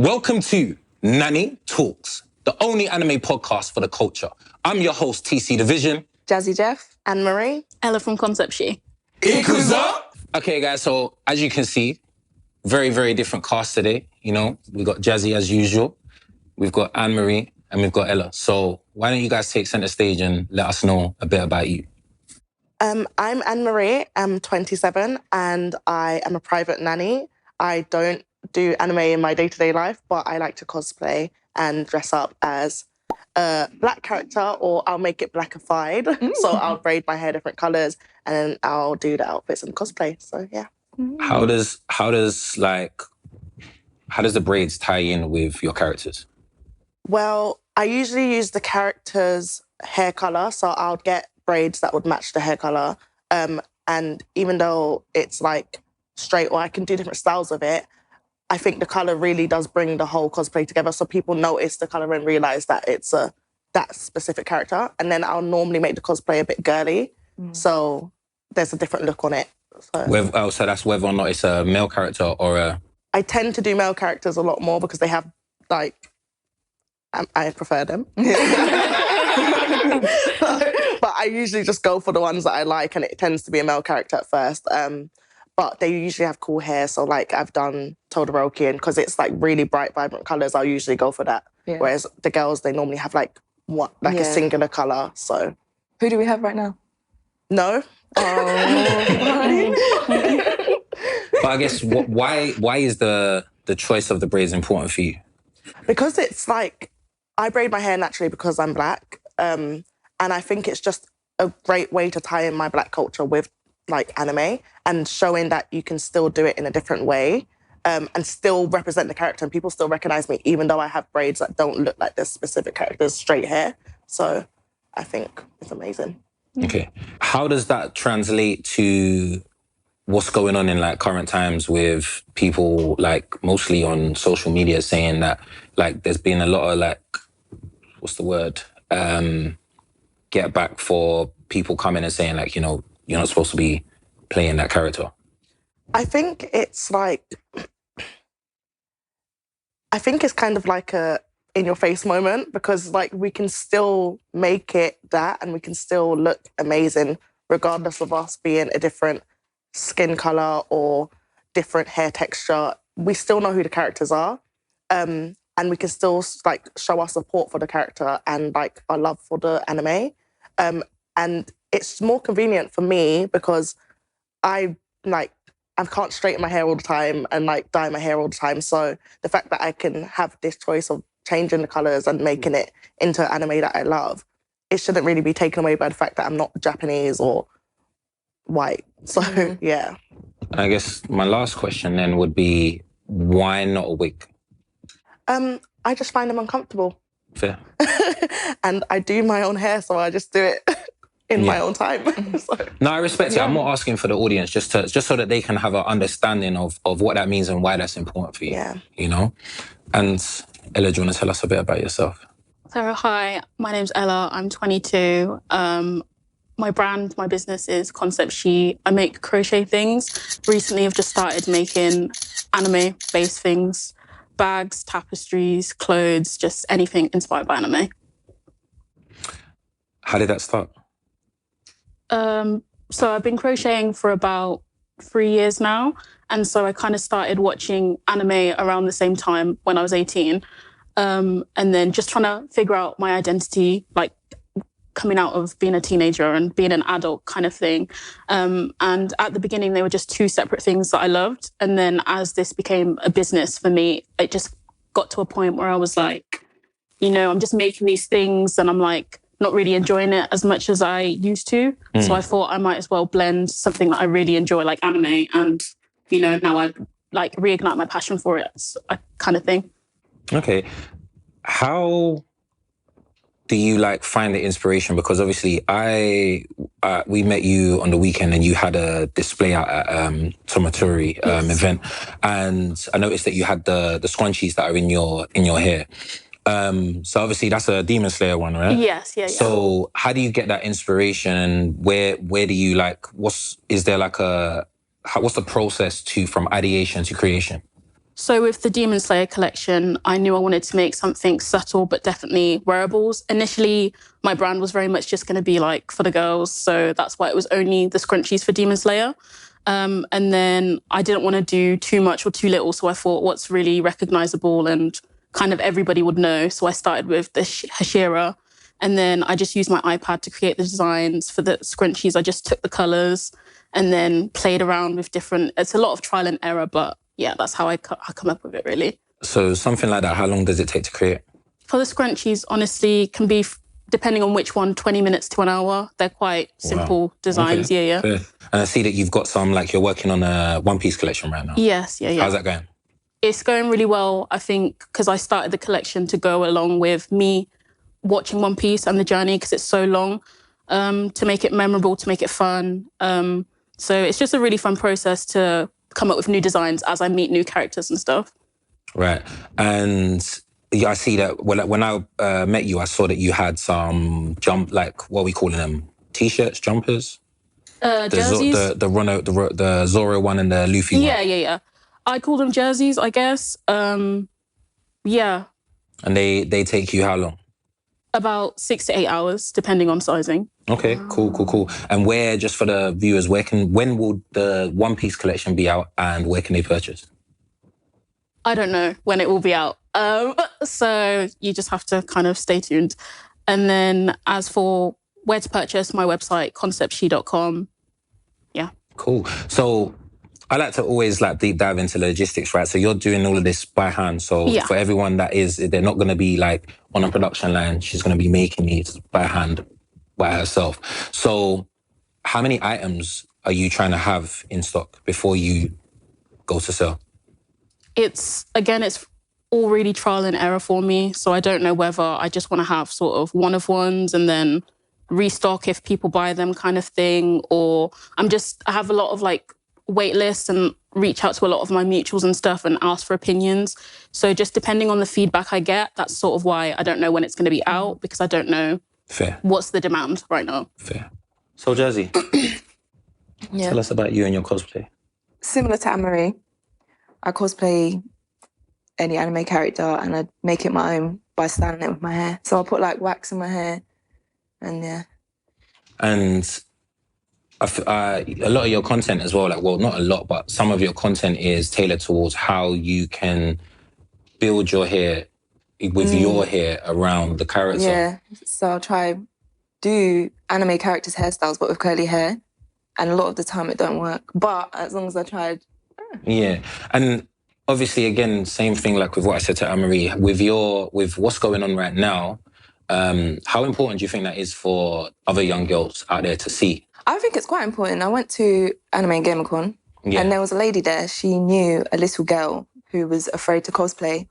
Welcome to Nani Talks, the only anime podcast for the culture. I'm your host, TC Division. Jazzy Jeff, Anne Marie, Ella from Concept She. Ikuza! Okay, guys, so as you can see, very, very different cast today. You know, we got Jazzy as usual, we've got Anne Marie, and we've got Ella. So why don't you guys take center stage and let us know a bit about you? I'm Anne Marie, I'm 27, and I am a private nanny. I don't do anime in my day-to-day life, but I like to cosplay and dress up as a black character, or I'll make it blackified. So I'll braid my hair different colours, and then I'll do the outfits and cosplay. So yeah. How does the braids tie in with your characters? Well, I usually use the character's hair colour, so I'll get braids that would match the hair colour. And even though it's like straight, or I can do different styles of it, I think the colour really does bring the whole cosplay together, so people notice the colour and realise that it's that specific character. And then I'll normally make the cosplay a bit girly, so there's a different look on it. So. So that's whether or not it's a male character or a... I tend to do male characters a lot more because they have, like, I prefer them. But I usually just go for the ones that I like, and it tends to be a male character at first. But they usually have cool hair. So, like, I've done Todoroki, and because it's, like, really bright, vibrant colours, I'll usually go for that. Yeah. Whereas the girls, they normally have, like, a singular colour, so... Who do we have right now? No. Oh. But I guess, why is the choice of the braids important for you? Because it's, like, I braid my hair naturally because I'm black. And I think it's just a great way to tie in my black culture with, like, anime, and showing that you can still do it in a different way, and still represent the character, and people still recognise me even though I have braids that don't look like this specific character's straight hair. So I think it's amazing. Okay. How does that translate to what's going on in, like, current times with people, like, mostly on social media saying that, like, there's been a lot of, like, what's the word? Get back for people coming and saying, like, you know, you're not supposed to be playing that character? I think it's like... I think it's kind of like a in-your-face moment, because, like, we can still make it that, and we can still look amazing regardless of us being a different skin colour or different hair texture. We still know who the characters are, and we can still, like, show our support for the character and, like, our love for the anime. And it's more convenient for me because I can't straighten my hair all the time and, like, dye my hair all the time. So the fact that I can have this choice of changing the colours and making it into anime that I love, it shouldn't really be taken away by the fact that I'm not Japanese or white. So, yeah. I guess my last question then would be, why not a wig? I just find them uncomfortable. Fair. And I do my own hair, so I just do it in my own time. So, no, I respect it. I'm not asking for the audience, just so that they can have an understanding of what that means and why that's important for you. Yeah. You know? And Ella, do you want to tell us a bit about yourself? So, hi, my name's Ella. I'm 22. My brand, my business is Concept She. I make crochet things. Recently, I've just started making anime-based things. Bags, tapestries, clothes, just anything inspired by anime. How did that start? So I've been crocheting for about 3 years now. And so I kind of started watching anime around the same time when I was 18. And then just trying to figure out my identity, like coming out of being a teenager and being an adult kind of thing. And at the beginning, they were just two separate things that I loved. And then as this became a business for me, it just got to a point where I was like, you know, I'm just making these things and I'm like, not really enjoying it as much as I used to. So I thought I might as well blend something that I really enjoy, like anime, and, you know, now I like reignite my passion for it, kind of thing. Okay. How do you, like, find the inspiration? Because obviously we met you on the weekend and you had a display out at Tomatori event, and I noticed that you had the scrunchies that are in your hair. So obviously that's a Demon Slayer one, right? Yes, yeah. So how do you get that inspiration, and where do you, like, what's the process from ideation to creation? So with the Demon Slayer collection, I knew I wanted to make something subtle, but definitely wearables. Initially, my brand was very much just going to be like for the girls. So that's why it was only the scrunchies for Demon Slayer. And then I didn't want to do too much or too little. So I thought what's really recognizable and kind of everybody would know. So I started with the Hashira. And then I just used my iPad to create the designs for the scrunchies. I just took the colors and then played around with different, it's a lot of trial and error, but yeah, that's how I come up with it, really. So something like that, how long does it take to create? For the scrunchies, honestly, can be, depending on which one, 20 minutes to an hour. They're quite simple designs, Okay. yeah. Fair. And I see that you've got some, like you're working on a One Piece collection right now. Yes, yeah. How's that going? It's going really well, I think, because I started the collection to go along with me watching One Piece and the journey, because it's so long, to make it memorable, to make it fun. So it's just a really fun process to come up with new designs as I meet new characters and stuff. Right. And yeah, I see that when I met you, I saw that you had some like, what are we calling them? T-shirts, jumpers? Jerseys? The Zoro one and the Luffy one. Yeah. I call them jerseys, I guess. Yeah. And they take you how long? About 6 to 8 hours, depending on sizing. Okay, cool. And where, just for the viewers, when will the One Piece collection be out and where can they purchase? I don't know when it will be out. So you just have to kind of stay tuned. And then as for where to purchase, my website, conceptshe.com. Yeah. Cool. So I like to always like deep dive into logistics, right? So you're doing all of this by hand. So for everyone that they're not going to be like on a production line, she's going to be making these by hand, by herself. So how many items are you trying to have in stock before you go to sell? It's all really trial and error for me. So I don't know whether I just want to have sort of one of ones and then restock if people buy them kind of thing. Or I have a lot of like wait lists and reach out to a lot of my mutuals and stuff and ask for opinions. So just depending on the feedback I get, that's sort of why I don't know when it's going to be out, because I don't know what's the demand right now. Fair. So Jazzy, tell us about you and your cosplay. Similar to Anne-Marie, I cosplay any anime character and I make it my own by styling it with my hair. So I'll put like wax in my hair and yeah. And a lot of your content as well, like, well, not a lot, but some of your content is tailored towards how you can build your hair with your hair around the character. Yeah, so I'll try do anime characters' hairstyles but with curly hair. And a lot of the time it don't work. But as long as I tried. Yeah. And obviously, again, same thing like with what I said to Anne-Marie, with what's going on right now, how important do you think that is for other young girls out there to see? I think it's quite important. I went to Anime GamerCon and there was a lady there. She knew a little girl who was afraid to cosplay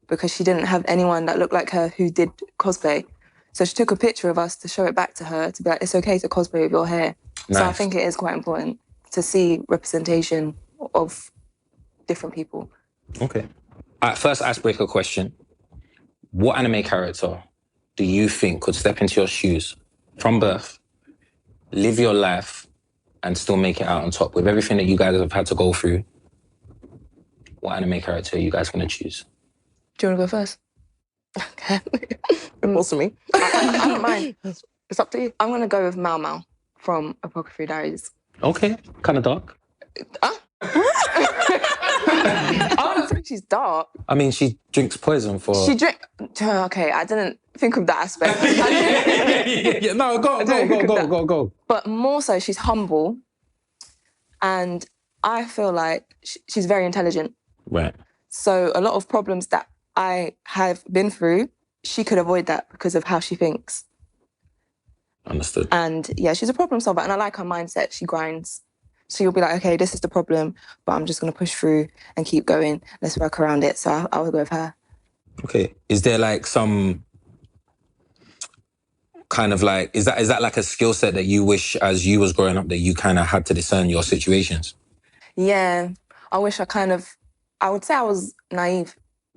because she didn't have anyone that looked like her who did cosplay. So she took a picture of us to show it back to her to be like, it's okay to cosplay with your hair. Nice. So I think it is quite important to see representation of different people. Okay. First icebreaker question. What anime character do you think could step into your shoes from birth, live your life, and still make it out on top? With everything that you guys have had to go through, what anime character are you guys going to choose? Do you want to go first? Okay. What's to me? I don't mind. It's up to you. I'm going to go with Mau Mau from Apocryphy Diaries. Okay. Kind of dark. I don't think she's dark. I mean, she drinks poison for... Okay, I didn't think of that aspect. No, go. But more so, she's humble. And I feel like she's very intelligent. Right. So a lot of problems that I have been through, she could avoid that because of how she thinks. Understood. And yeah, she's a problem solver. And I like her mindset. She grinds. So you'll be like, okay, this is the problem, but I'm just going to push through and keep going. Let's work around it. So I would go with her. Okay. Is there like some kind of like, is that like a skill set that you wish as you was growing up that you kind of had to discern your situations? Yeah. I wish I would say I was naive.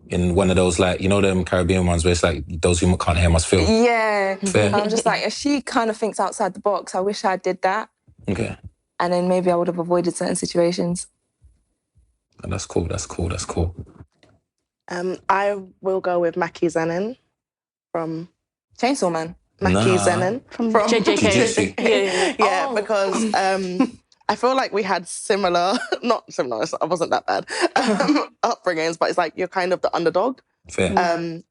In one of those, like, you know, them Caribbean ones where it's like, those who can't hear must feel. Yeah. Fair. I'm just like, if she kind of thinks outside the box, I wish I did that. Okay. And then maybe I would have avoided certain situations. And that's cool. That's cool. That's cool. I will go with Maki Zenin from Chainsaw Man. Maki Zenin From JJK. JJK. Yeah, Oh. because I feel like we had not similar, I wasn't that bad, upbringings, but it's like you're kind of the underdog. Fair.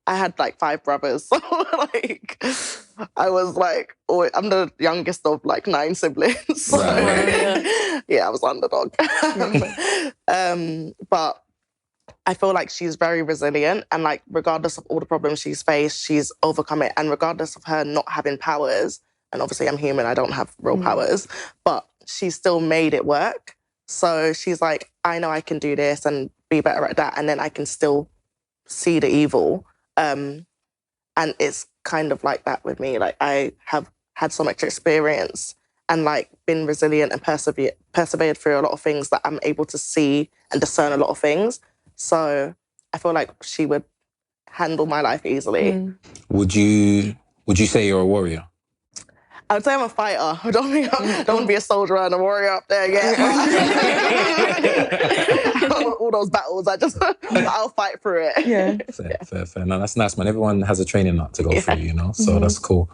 I had like 5 brothers, so like I was like, I'm the youngest of like 9 siblings, so Right. yeah, I was underdog. But I feel like she's very resilient, and like regardless of all the problems she's faced, she's overcome it. And regardless of her not having powers, and obviously I'm human, I don't have real powers, but she still made it work. So she's like, I know I can do this and be better at that, and then I can still see the evil. And it's kind of like that with me. Like I have had so much experience and like been resilient and persevered through a lot of things that I'm able to see and discern a lot of things. So I feel like she would handle my life easily. Would you say you're a warrior? I would say I'm a fighter. I don't want to be a soldier and a warrior up there yet. All those battles, I'll fight through it. Yeah. Fair. No, that's nice, man. Everyone has a training nut to go through, you know? So that's cool.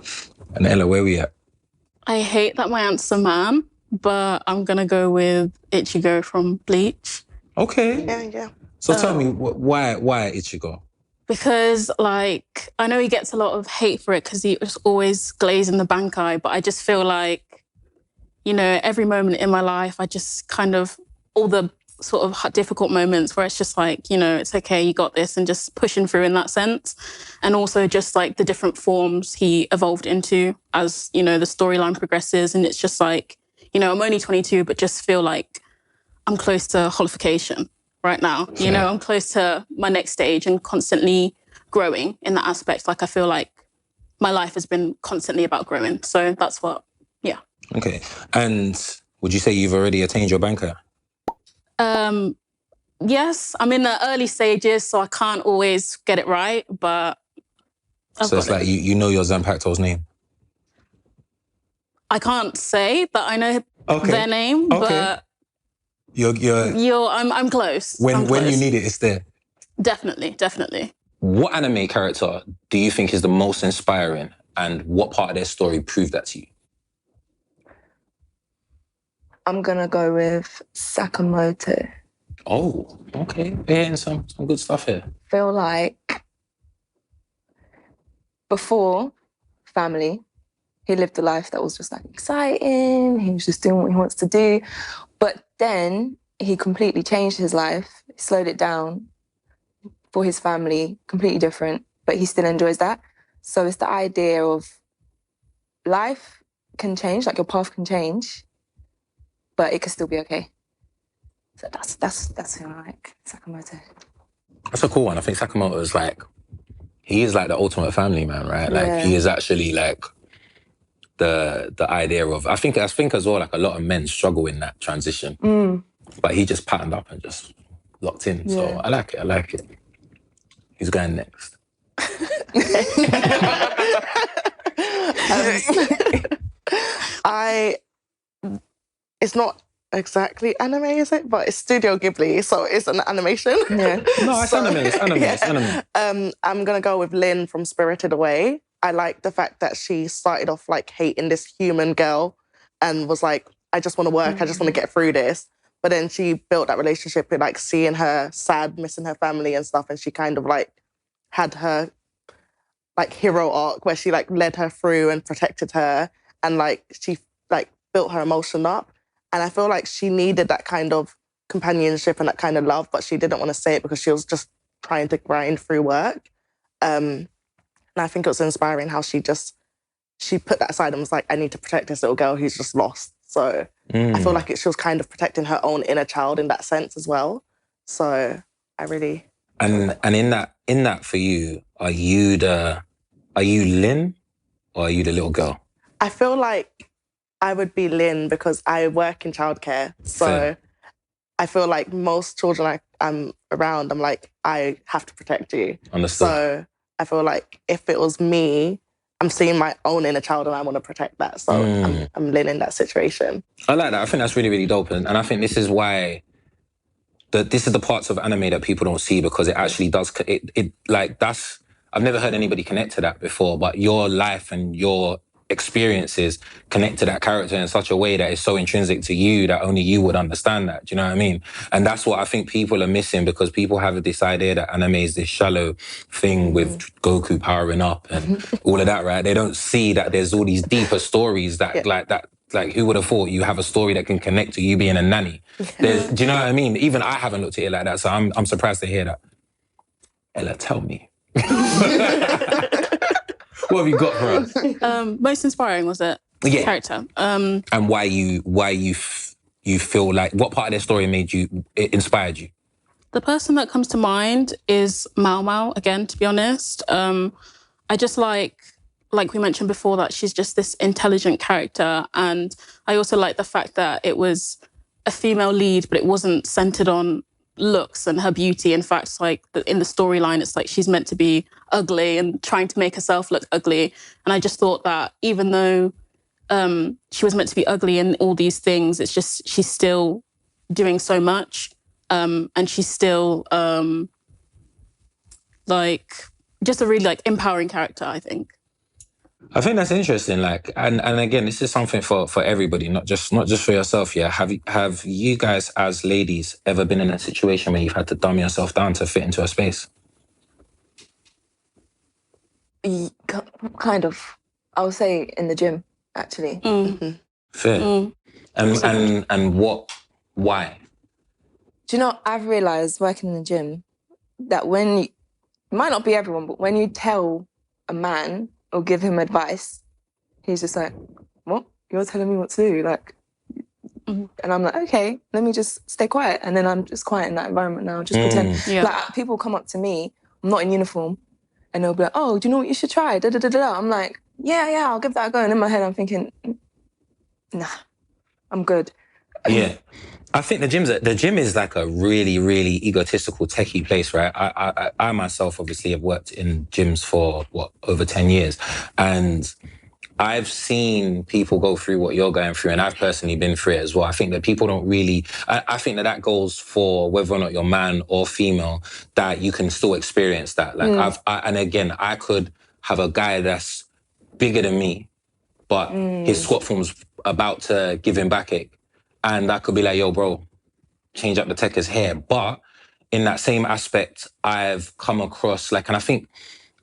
And Ella, where we at? I hate that my answer's a man, but I'm going to go with Ichigo from Bleach. Okay. Yeah. So tell me, why Ichigo? Because, like, I know he gets a lot of hate for it because he was always glazing the Bankai, but I just feel like, you know, every moment in my life, I just kind of, all the sort of difficult moments where it's just like, you know, it's okay, you got this, and just pushing through in that sense. And also just like the different forms he evolved into as, you know, the storyline progresses. And it's just like, you know, I'm only 22, but just feel like I'm close to holification right now. You know, I'm close to my next stage and constantly growing in that aspect. Like I feel like my life has been constantly about growing. So that's what, yeah. Okay. And would you say you've already attained your banker? Yes, I'm in the early stages, so I can't always get it right, but So it's like you know your Zanpacto's name? I can't say that I know their name, but I'm close. When you need it, it's there. Definitely. What anime character do you think is the most inspiring, and what part of their story proved that to you? I'm gonna go with Sakamoto. Oh, okay. Yeah, some good stuff here. Feel like before family, he lived a life that was just like exciting. He was just doing what he wants to do. But then he completely changed his life, slowed it down for his family, completely different, but he still enjoys that. So it's the idea of life can change, like your path can change, but it can still be okay. So that's who I like, Sakamoto. That's a cool one. I think Sakamoto is like, he is like the ultimate family man, right? Like Yeah. he is actually like the idea of, I think as well, like a lot of men struggle in that transition. But he just patterned up and just locked in. So I like it. Who's going next? It's not exactly anime, is it? But it's Studio Ghibli, so it's an animation. Yeah. No, it's anime. I'm gonna go with Lin from Spirited Away. I like the fact that she started off like hating this human girl and was like, I just want to work, I just want to get through this. But then she built that relationship with like seeing her sad, missing her family and stuff, and she kind of like had her like hero arc where she like led her through and protected her, and like she like built her emotion up. And I feel like she needed that kind of companionship and that kind of love, but she didn't want to say it because she was just trying to grind through work. And I think it was inspiring how she put that aside and was like, I need to protect this little girl who's just lost. So I feel like she was kind of protecting her own inner child in that sense as well. So I really... And in that for you, are you Lin or are you the little girl? I feel like I would be Lin because I work in childcare. So Fair. I feel like most children I'm around, I'm like, I have to protect you. Understood. So I feel like if it was me, I'm seeing my own inner child and I want to protect that. So I'm Lin in that situation. I like that. I think that's really, really dope. And I think this is why this is the parts of anime that people don't see because it actually does, I've never heard anybody connect to that before, but your life and your experiences connect to that character in such a way that is so intrinsic to you that only you would understand that. Do you know what I mean? And that's what I think people are missing, because people have this idea that anime is this shallow thing with Goku powering up and all of that, right? They don't see that there's all these deeper stories that like who would have thought you have a story that can connect to you being a nanny? Do you know what I mean? Even I haven't looked at it like that, so I'm surprised to hear that. Ella, tell me. What have you got for us? Most inspiring, was it? Yeah. Character. And why you feel like, what part of their story it inspired you? The person that comes to mind is Mao Mao, again, to be honest. I just like we mentioned before, that she's just this intelligent character. And I also like the fact that it was a female lead, but it wasn't centered on looks and her beauty. In fact, like in the storyline, it's like she's meant to be ugly and trying to make herself look ugly. And I just thought that even though she was meant to be ugly in all these things, it's just she's still doing so much, and she's still just a really empowering character, I think. I think that's interesting. And again, this is something for everybody, not just for yourself. Yeah, have you guys as ladies ever been in a situation where you've had to dumb yourself down to fit into a space? Kind of. I would say in the gym, actually. Mm-hmm. Fair. And what? Why? Do you know? I've realised working in the gym that it might not be everyone, but when you tell a man or give him advice, he's just like, what? You're telling me what to do? And I'm like, okay, let me just stay quiet. And then I'm just quiet in that environment now, just pretend. Yeah. Like, people come up to me, I'm not in uniform, and they'll be like, oh, do you know what you should try? Da, da, da, da. I'm like, yeah, I'll give that a go. And in my head, I'm thinking, nah, I'm good. Yeah. I think the gym is like a really, really egotistical, techie place, right? I myself obviously have worked in gyms for over 10 years. And I've seen people go through what you're going through, and I've personally been through it as well. I think that people don't really, I think that goes for whether or not you're man or female, that you can still experience that. And again, I could have a guy that's bigger than me, but his squat form's about to give him backache. And I could be like, yo, bro, change up the techers here. But in that same aspect, I've come across and I think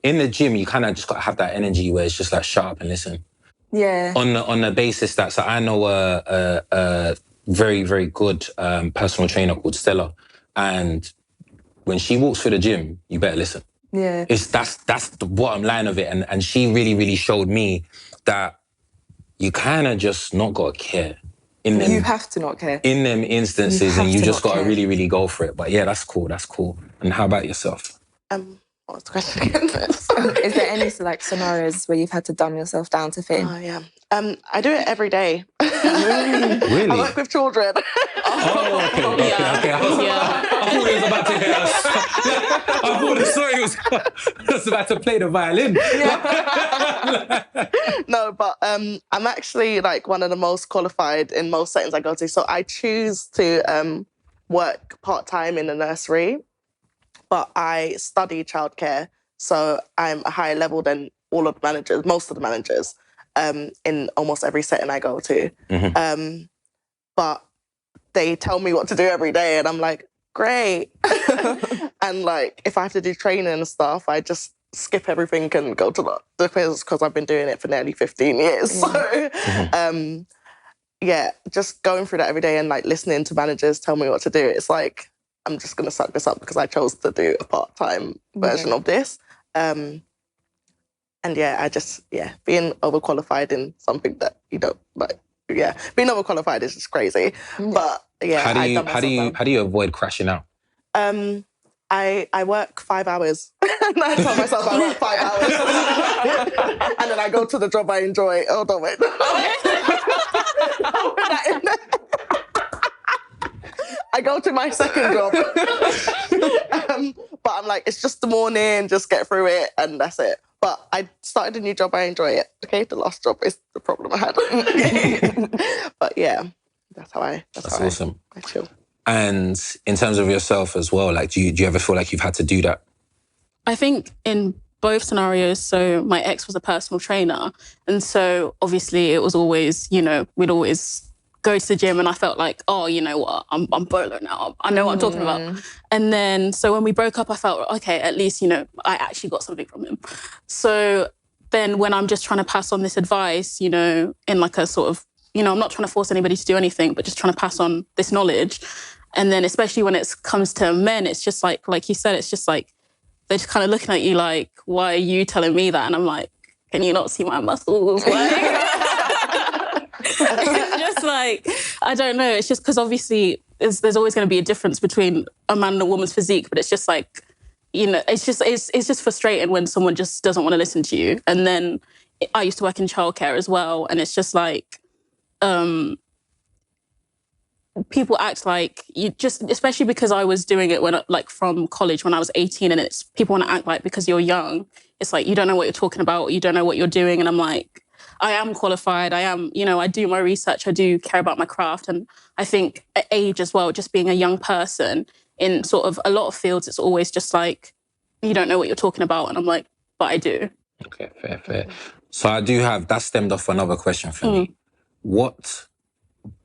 in the gym, you kind of just got to have that energy where it's just like, shut up and listen. Yeah. On the basis that, so I know a very, very good personal trainer called Stella. And when she walks through the gym, you better listen. Yeah. That's the bottom line of it. And she really, really showed me that you kind of just not got to care. You have to not care. In them instances, and you just got to really, really go for it. But yeah, that's cool. And how about yourself? What was the question again? Is there any scenarios where you've had to dumb yourself down to fit in? Oh, yeah. I do it every day. Really? I work with children. Oh, okay. I thought he was about to hit us. I thought the story was about to play the violin. No, but I'm actually one of the most qualified in most settings I go to. So I choose to work part-time in the nursery, but I study childcare. So I'm a higher level than all of the managers, most of the managers, in almost every setting I go to. Mm-hmm. But they tell me what to do every day, and I'm like, great. And if I have to do training and stuff, I just skip everything and go to the quiz because I've been doing it for nearly 15 years. So, just going through that every day and listening to managers tell me what to do. It's like, I'm just going to suck this up because I chose to do a part-time version of this. And being overqualified in something that you don't like. Yeah, being overqualified is just crazy. But yeah, how do you avoid crashing out? I work 5 hours. And I tell myself I work 5 hours. And then I go to the job I enjoy. Oh, don't wait. I'll put that in there. I go to my second job. But I'm like, it's just the morning, just get through it, and that's it. But I started a new job, I enjoy it. Okay, the last job is the problem I had. But yeah, that's awesome. I chill. And in terms of yourself as well, like, do you ever feel like you've had to do that? I think in both scenarios, so my ex was a personal trainer. And so obviously it was always, you know, we'd always go to the gym and I felt like, oh, you know what, I'm bolo now. I know what I'm talking about. And then, so when we broke up, I felt, okay, at least, you know, I actually got something from him. So then when I'm just trying to pass on this advice, you know, in like a sort of, you know, I'm not trying to force anybody to do anything, but just trying to pass on this knowledge. And then especially when it comes to men, it's just like you said, it's just like, they're just kind of looking at you like, why are you telling me that? And I'm like, can you not see my muscles? Like, it's just like, I don't know. It's just because obviously there's always going to be a difference between a man and a woman's physique, but it's just like, you know, it's just frustrating when someone just doesn't want to listen to you. And then I used to work in childcare as well. And it's just like, people act like you just, especially because I was doing it when, like, from college when I was 18, and it's people want to act like because you're young, it's like you don't know what you're talking about, you don't know what you're doing. And I'm like, I am qualified, I am, you know, I do my research, I do care about my craft. And I think at age as well, just being a young person in sort of a lot of fields, it's always just like, you don't know what you're talking about. And I'm like, but I do. Okay, fair. So I do have, that stemmed off another question for me. What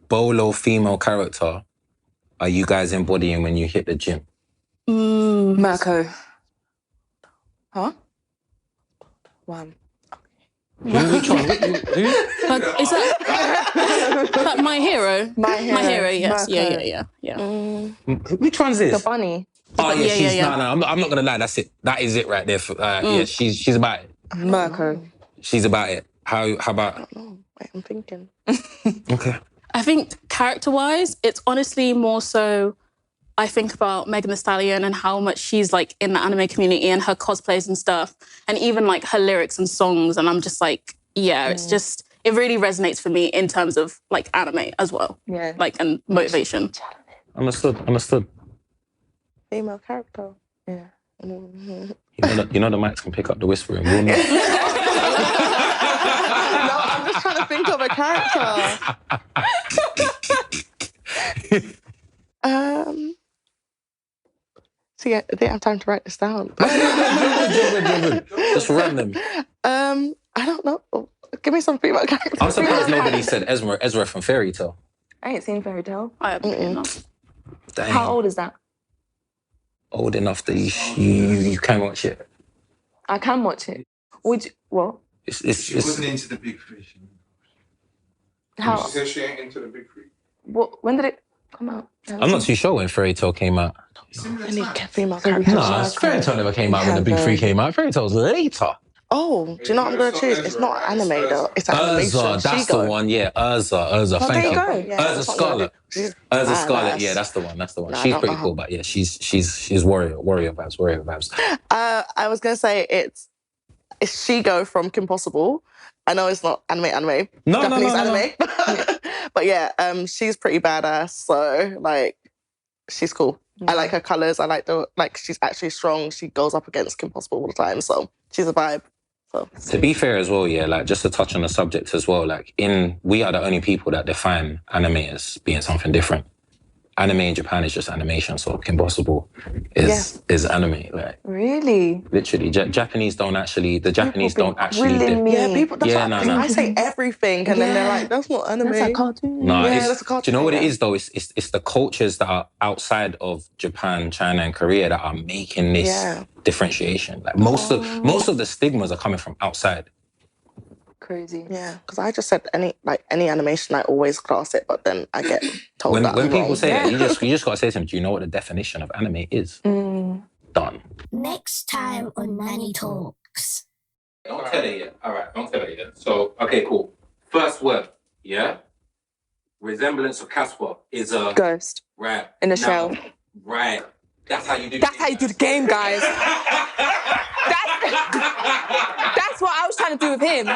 bolo female character are you guys embodying when you hit the gym? Marco. Huh? One. Which one? Who? Is that my hero? My hero, yes. Marco. Yeah. Which one's this? The bunny. Oh, yeah, she's... yeah. No, I'm not going to lie. That's it. That is it right there. Yeah, she's about it. Marco. She's about it. How about... I don't know. Wait, I'm thinking. Okay. I think character-wise, it's honestly more so I think about Megan Thee Stallion and how much she's like in the anime community and her cosplays and stuff, and even like her lyrics and songs. And I'm just like, yeah, it's just, it really resonates for me in terms of like anime as well. Yeah. Like, and motivation. Understood. Female character. Yeah. You know the mics can pick up the whispering. We'll know. No, I'm just trying to think of a character. See, I didn't have time to write this down. Just random. I don't know. Give me some female characters. I'm surprised nobody said Ezra from Fairy Tail. I ain't seen Fairy Tail. I absolutely not. Dang. How old is that? Old enough that you can watch it. I can watch it. Would you, what? She wasn't into the big fish. How? She said she ain't into the big fish. What? When did it come out? I'm not too sure when Fairy Tail came out. I need female characters. No, Fairy Tail never came out when the Big Three came out. Fairy Tail's later. Oh, do you know what I'm going to choose? It's not anime though. It's animation. Urza, that's the one. Yeah, Urza. Thank you. Urza Scarlet. Urza Scarlet. Yeah, that's the one. No, she's pretty cool, but yeah, she's warrior vibes. I was going to say it's Shigo from Kim Possible. I know it's not anime. No, Japanese no. anime. But yeah, she's pretty badass. So like, she's cool. I like her colors. I like she's actually strong. She goes up against Kim Possible all the time. So she's a vibe. So to be fair as well, yeah, like just to touch on the subject as well, like we are the only people that define anime as being something different. Anime in Japan is just animation, so Kim Possible is anime. Like Really? literally, Japanese don't actually. The Japanese don't actually. yeah, people. That's Yeah, what no. I say everything, and then they're like, "That's not anime." That's a cartoon. No, Yeah, that's a culture. do you know what it Yeah. is though? It's the cultures that are outside of Japan, China, and Korea that are making this differentiation. Like most of the stigmas are coming from outside. Crazy. Yeah, because I just said any animation, I always class it, but then I get told When that I'm people wrong. say that, you just gotta say to them, do you know what the definition of anime is? Done. Next time on Nani Talks. Don't tell her yet. All right, don't tell her yet. So, okay, cool. First word, yeah? Resemblance of Casper is a... Ghost. Right. In a shell. Right. That's how you do That's how you do the game, guys. That's what I was trying to do with him.